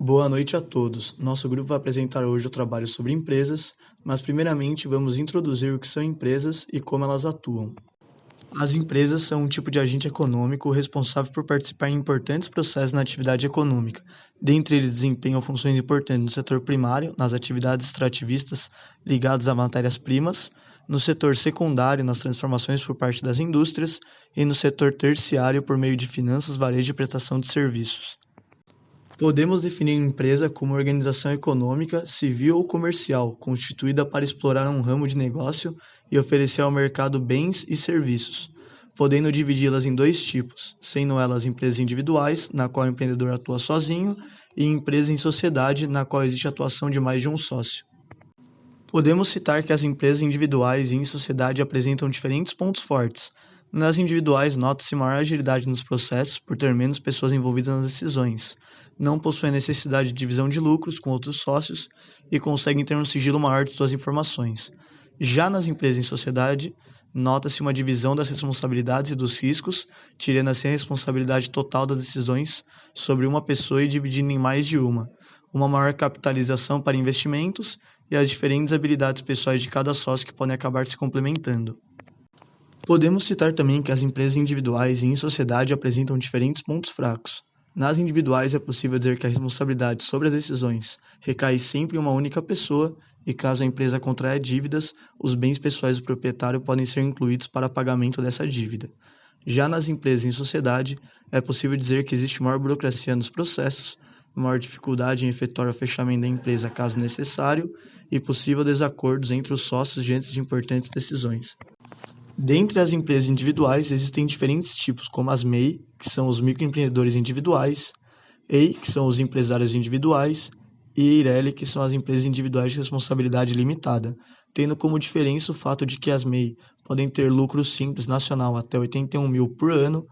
Boa noite a todos. Nosso grupo vai apresentar hoje o trabalho sobre empresas, mas primeiramente vamos introduzir o que são empresas e como elas atuam. As empresas são um tipo de agente econômico responsável por participar em importantes processos na atividade econômica. Dentre eles, desempenham funções importantes no setor primário, nas atividades extrativistas ligadas a matérias-primas, no setor secundário, nas transformações por parte das indústrias, e no setor terciário, por meio de finanças, varejo e prestação de serviços. Podemos definir empresa como organização econômica, civil ou comercial, constituída para explorar um ramo de negócio e oferecer ao mercado bens e serviços, podendo dividi-las em dois tipos, sendo elas empresas individuais, na qual o empreendedor atua sozinho, e empresa em sociedade, na qual existe a atuação de mais de um sócio. Podemos citar que as empresas individuais e em sociedade apresentam diferentes pontos fortes. Nas individuais, nota-se maior agilidade nos processos, por ter menos pessoas envolvidas nas decisões. Não possuem necessidade de divisão de lucros com outros sócios e conseguem ter um sigilo maior de suas informações. Já nas empresas em sociedade, nota-se uma divisão das responsabilidades e dos riscos, tirando assim a responsabilidade total das decisões sobre uma pessoa e dividindo em mais de uma maior capitalização para investimentos e as diferentes habilidades pessoais de cada sócio que podem acabar se complementando. Podemos citar também que as empresas individuais e em sociedade apresentam diferentes pontos fracos. Nas individuais é possível dizer que a responsabilidade sobre as decisões recai sempre em uma única pessoa e caso a empresa contraia dívidas, os bens pessoais do proprietário podem ser incluídos para pagamento dessa dívida. Já nas empresas em sociedade, é possível dizer que existe maior burocracia nos processos, maior dificuldade em efetuar o fechamento da empresa caso necessário e possível desacordos entre os sócios diante de importantes decisões. Dentre as empresas individuais, existem diferentes tipos, como as MEI, que são os microempreendedores individuais, EI, que são os empresários individuais, e EIRELI, que são as empresas individuais de responsabilidade limitada, tendo como diferença o fato de que as MEI podem ter lucro simples nacional até 81 mil por ano,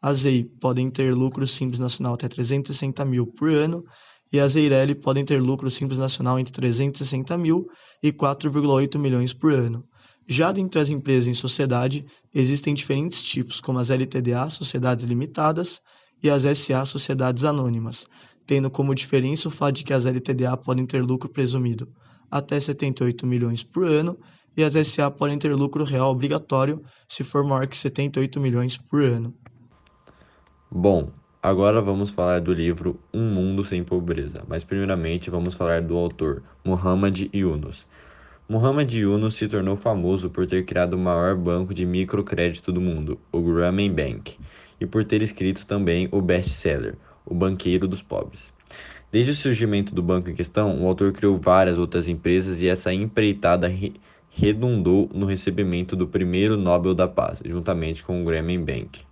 as EI podem ter lucro simples nacional até 360 mil por ano, e as EIRELI podem ter lucro simples nacional entre 360 mil e 4,8 milhões por ano. Já dentre as empresas em sociedade, existem diferentes tipos, como as LTDA, Sociedades Limitadas, e as SA, Sociedades Anônimas, tendo como diferença o fato de que as LTDA podem ter lucro presumido até 78 milhões por ano, e as SA podem ter lucro real obrigatório se for maior que 78 milhões por ano. Bom, agora vamos falar do livro Um Mundo Sem Pobreza, mas primeiramente vamos falar do autor, Muhammad Yunus. Muhammad Yunus se tornou famoso por ter criado o maior banco de microcrédito do mundo, o Grameen Bank, e por ter escrito também o best-seller, O Banqueiro dos Pobres. Desde o surgimento do banco em questão, o autor criou várias outras empresas e essa empreitada redundou no recebimento do primeiro Nobel da Paz, juntamente com o Grameen Bank.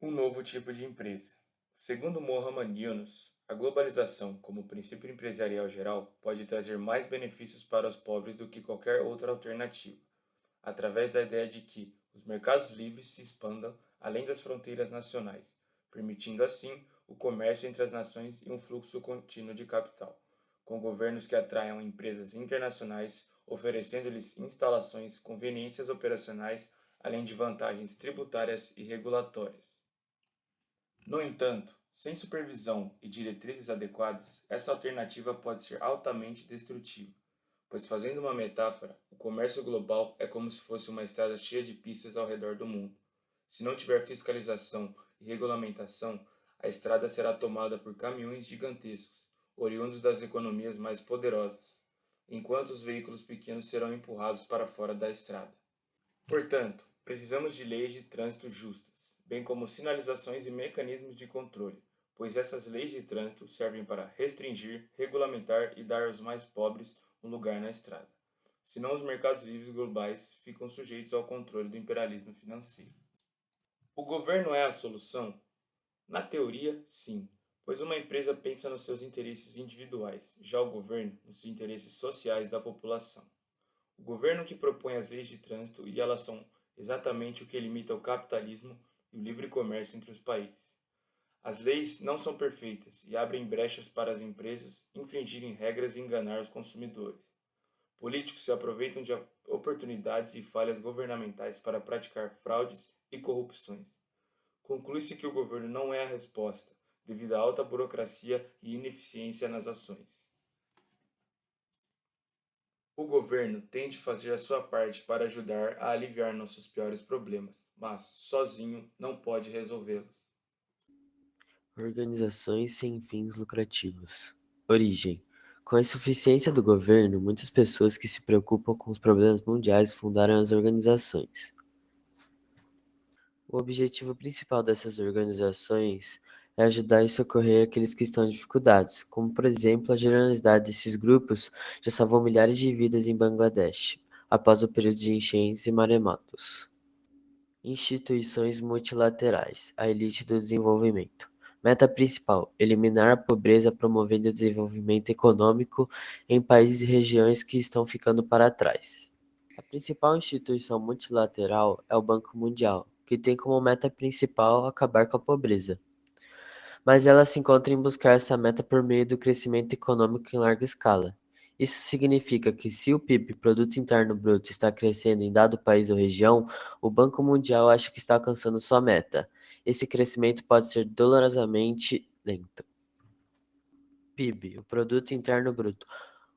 Um novo tipo de empresa. Segundo Mohamed Yunus, a globalização, como princípio empresarial geral, pode trazer mais benefícios para os pobres do que qualquer outra alternativa, através da ideia de que os mercados livres se expandam além das fronteiras nacionais, permitindo assim o comércio entre as nações e um fluxo contínuo de capital, com governos que atraiam empresas internacionais, oferecendo-lhes instalações, conveniências operacionais, além de vantagens tributárias e regulatórias. No entanto, sem supervisão e diretrizes adequadas, essa alternativa pode ser altamente destrutiva, pois, fazendo uma metáfora, o comércio global é como se fosse uma estrada cheia de pistas ao redor do mundo. Se não tiver fiscalização e regulamentação, a estrada será tomada por caminhões gigantescos, oriundos das economias mais poderosas, enquanto os veículos pequenos serão empurrados para fora da estrada. Portanto, precisamos de leis de trânsito justas, bem como sinalizações e mecanismos de controle, pois essas leis de trânsito servem para restringir, regulamentar e dar aos mais pobres um lugar na estrada. Senão, os mercados livres globais ficam sujeitos ao controle do imperialismo financeiro. O governo é a solução? Na teoria, sim, pois uma empresa pensa nos seus interesses individuais, já o governo nos interesses sociais da população. O governo que propõe as leis de trânsito e elas são exatamente o que limita o capitalismo e o livre comércio entre os países. As leis não são perfeitas e abrem brechas para as empresas infringirem regras e enganar os consumidores. Políticos se aproveitam de oportunidades e falhas governamentais para praticar fraudes e corrupções. Conclui-se que o governo não é a resposta, devido à alta burocracia e ineficiência nas ações. O governo tem de fazer a sua parte para ajudar a aliviar nossos piores problemas, mas, sozinho, não pode resolvê-los. Organizações sem fins lucrativos. Origem. Com a insuficiência do governo, muitas pessoas que se preocupam com os problemas mundiais fundaram as organizações. O objetivo principal dessas organizações é ajudar e socorrer aqueles que estão em dificuldades, como, por exemplo, a generosidade desses grupos já salvou milhares de vidas em Bangladesh, após o período de enchentes e maremotos. Instituições multilaterais, a elite do desenvolvimento. Meta principal: eliminar a pobreza promovendo o desenvolvimento econômico em países e regiões que estão ficando para trás. A principal instituição multilateral é o Banco Mundial, que tem como meta principal acabar com a pobreza. Mas ela se encontra em buscar essa meta por meio do crescimento econômico em larga escala. Isso significa que se o PIB, Produto Interno Bruto, está crescendo em dado país ou região, o Banco Mundial acha que está alcançando sua meta. Esse crescimento pode ser dolorosamente lento. PIB, o Produto Interno Bruto.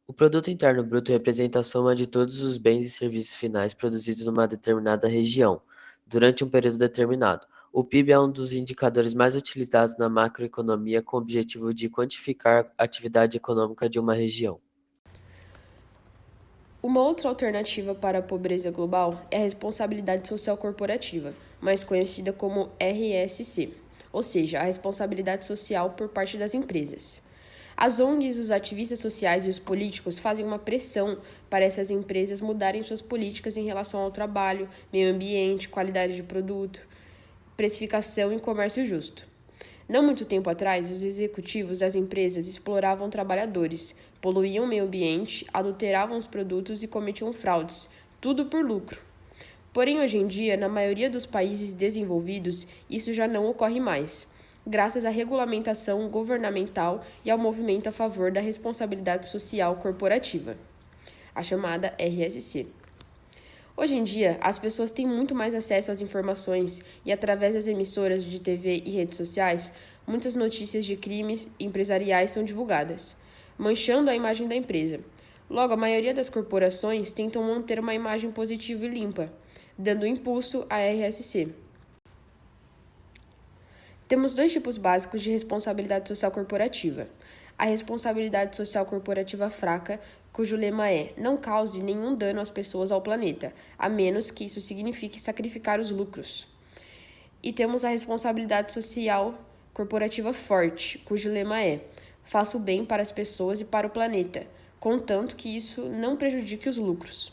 O Produto Interno Bruto representa a soma de todos os bens e serviços finais produzidos numa determinada região, durante um período determinado. O PIB é um dos indicadores mais utilizados na macroeconomia com o objetivo de quantificar a atividade econômica de uma região. Uma outra alternativa para a pobreza global é a responsabilidade social corporativa, mais conhecida como RSC, ou seja, a responsabilidade social por parte das empresas. As ONGs, os ativistas sociais e os políticos fazem uma pressão para essas empresas mudarem suas políticas em relação ao trabalho, meio ambiente, qualidade de produto, precificação e comércio justo. Não muito tempo atrás, os executivos das empresas exploravam trabalhadores, poluíam o meio ambiente, adulteravam os produtos e cometiam fraudes, tudo por lucro. Porém, hoje em dia, na maioria dos países desenvolvidos, isso já não ocorre mais, graças à regulamentação governamental e ao movimento a favor da responsabilidade social corporativa, a chamada RSC. Hoje em dia, as pessoas têm muito mais acesso às informações e, através das emissoras de TV e redes sociais, muitas notícias de crimes empresariais são divulgadas, manchando a imagem da empresa. Logo, a maioria das corporações tentam manter uma imagem positiva e limpa, dando impulso à RSC. Temos dois tipos básicos de responsabilidade social corporativa. A responsabilidade social corporativa fraca, cujo lema é não cause nenhum dano às pessoas ou ao planeta, a menos que isso signifique sacrificar os lucros. E temos a responsabilidade social corporativa forte, cujo lema é faça o bem para as pessoas e para o planeta, contanto que isso não prejudique os lucros.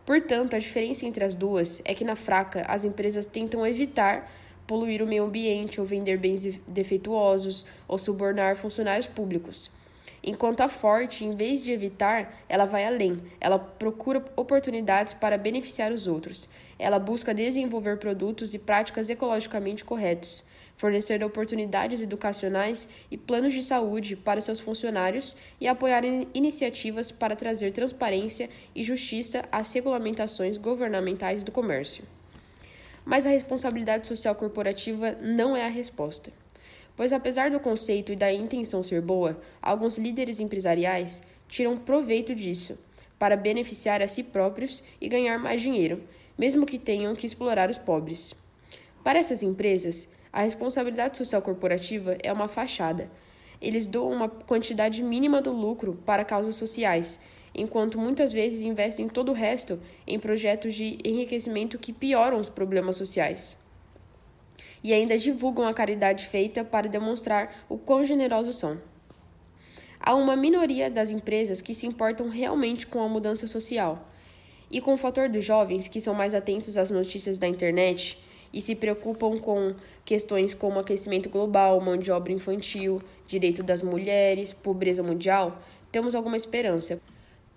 Portanto, a diferença entre as duas é que na fraca as empresas tentam evitar poluir o meio ambiente ou vender bens defeituosos ou subornar funcionários públicos. Enquanto a forte, em vez de evitar, ela vai além. Ela procura oportunidades para beneficiar os outros. Ela busca desenvolver produtos e práticas ecologicamente corretos, fornecer oportunidades educacionais e planos de saúde para seus funcionários e apoiar iniciativas para trazer transparência e justiça às regulamentações governamentais do comércio. Mas a responsabilidade social corporativa não é a resposta. Pois apesar do conceito e da intenção ser boa, alguns líderes empresariais tiram proveito disso para beneficiar a si próprios e ganhar mais dinheiro, mesmo que tenham que explorar os pobres. Para essas empresas, a responsabilidade social corporativa é uma fachada. Eles doam uma quantidade mínima do lucro para causas sociais, enquanto muitas vezes investem todo o resto em projetos de enriquecimento que pioram os problemas sociais. E ainda divulgam a caridade feita para demonstrar o quão generosos são. Há uma minoria das empresas que se importam realmente com a mudança social. E com o fator dos jovens, que são mais atentos às notícias da internet e se preocupam com questões como aquecimento global, mão de obra infantil, direito das mulheres, pobreza mundial, temos alguma esperança.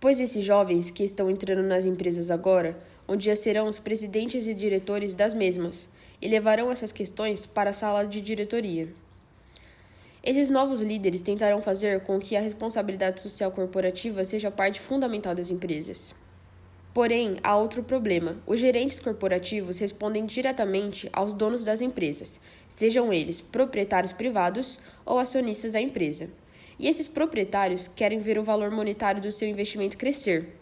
Pois esses jovens que estão entrando nas empresas agora, um dia serão os presidentes e diretores das mesmas, e levarão essas questões para a sala de diretoria. Esses novos líderes tentarão fazer com que a responsabilidade social corporativa seja parte fundamental das empresas. Porém, há outro problema. Os gerentes corporativos respondem diretamente aos donos das empresas, sejam eles proprietários privados ou acionistas da empresa. E esses proprietários querem ver o valor monetário do seu investimento crescer.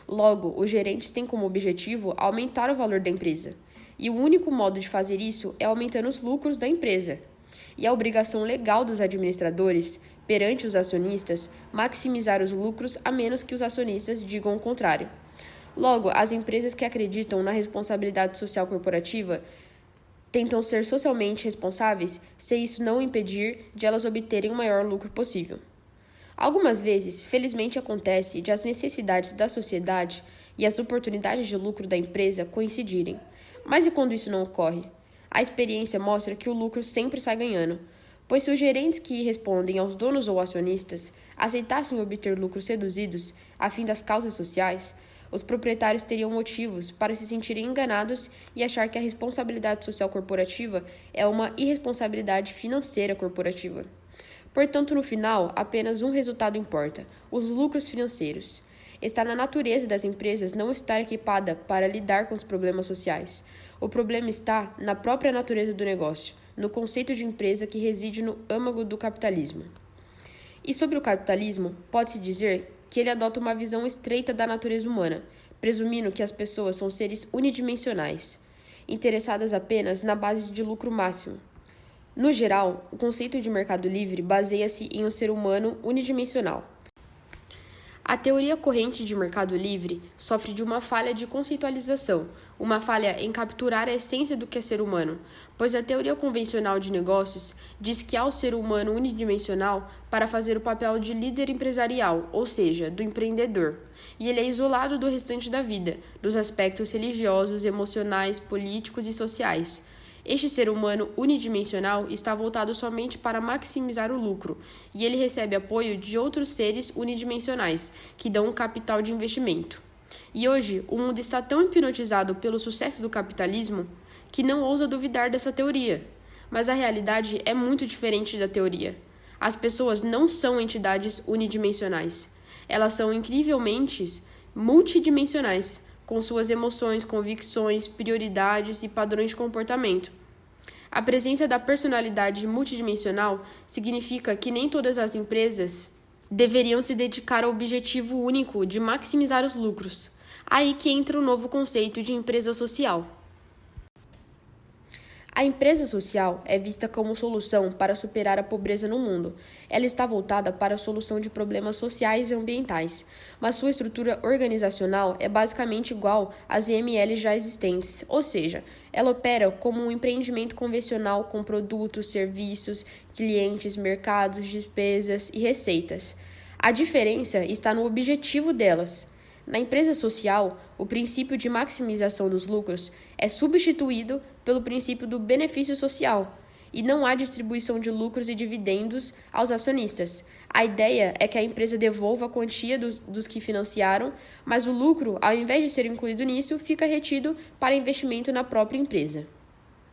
Logo, os gerentes têm como objetivo aumentar o valor da empresa. E o único modo de fazer isso é aumentando os lucros da empresa. E a obrigação legal dos administradores, perante os acionistas, maximizar os lucros a menos que os acionistas digam o contrário. Logo, as empresas que acreditam na responsabilidade social corporativa tentam ser socialmente responsáveis se isso não impedir de elas obterem o maior lucro possível. Algumas vezes, felizmente acontece de as necessidades da sociedade e as oportunidades de lucro da empresa coincidirem. Mas e quando isso não ocorre? A experiência mostra que o lucro sempre sai ganhando, pois se os gerentes que respondem aos donos ou acionistas aceitassem obter lucros reduzidos a fim das causas sociais, os proprietários teriam motivos para se sentirem enganados e achar que a responsabilidade social corporativa é uma irresponsabilidade financeira corporativa. Portanto, no final, apenas um resultado importa: os lucros financeiros. Está na natureza das empresas não estar equipada para lidar com os problemas sociais. O problema está na própria natureza do negócio, no conceito de empresa que reside no âmago do capitalismo. E sobre o capitalismo, pode-se dizer que ele adota uma visão estreita da natureza humana, presumindo que as pessoas são seres unidimensionais, interessadas apenas na base de lucro máximo. No geral, o conceito de mercado livre baseia-se em um ser humano unidimensional. A teoria corrente de mercado livre sofre de uma falha de conceitualização, uma falha em capturar a essência do que é ser humano, pois a teoria convencional de negócios diz que há o ser humano unidimensional para fazer o papel de líder empresarial, ou seja, do empreendedor, e ele é isolado do restante da vida, dos aspectos religiosos, emocionais, políticos e sociais. Este ser humano unidimensional está voltado somente para maximizar o lucro, e ele recebe apoio de outros seres unidimensionais, que dão um capital de investimento. E hoje, o mundo está tão hipnotizado pelo sucesso do capitalismo que não ousa duvidar dessa teoria. Mas a realidade é muito diferente da teoria. As pessoas não são entidades unidimensionais. Elas são incrivelmente multidimensionais, com suas emoções, convicções, prioridades e padrões de comportamento. A presença da personalidade multidimensional significa que nem todas as empresas deveriam se dedicar ao objetivo único de maximizar os lucros. Aí que entra o novo conceito de empresa social. A empresa social é vista como solução para superar a pobreza no mundo. Ela está voltada para a solução de problemas sociais e ambientais, mas sua estrutura organizacional é basicamente igual às EML já existentes, ou seja, ela opera como um empreendimento convencional com produtos, serviços, clientes, mercados, despesas e receitas. A diferença está no objetivo delas. Na empresa social, o princípio de maximização dos lucros é substituído pelo princípio do benefício social, e não há distribuição de lucros e dividendos aos acionistas. A ideia é que a empresa devolva a quantia dos que financiaram, mas o lucro, ao invés de ser incluído nisso, fica retido para investimento na própria empresa.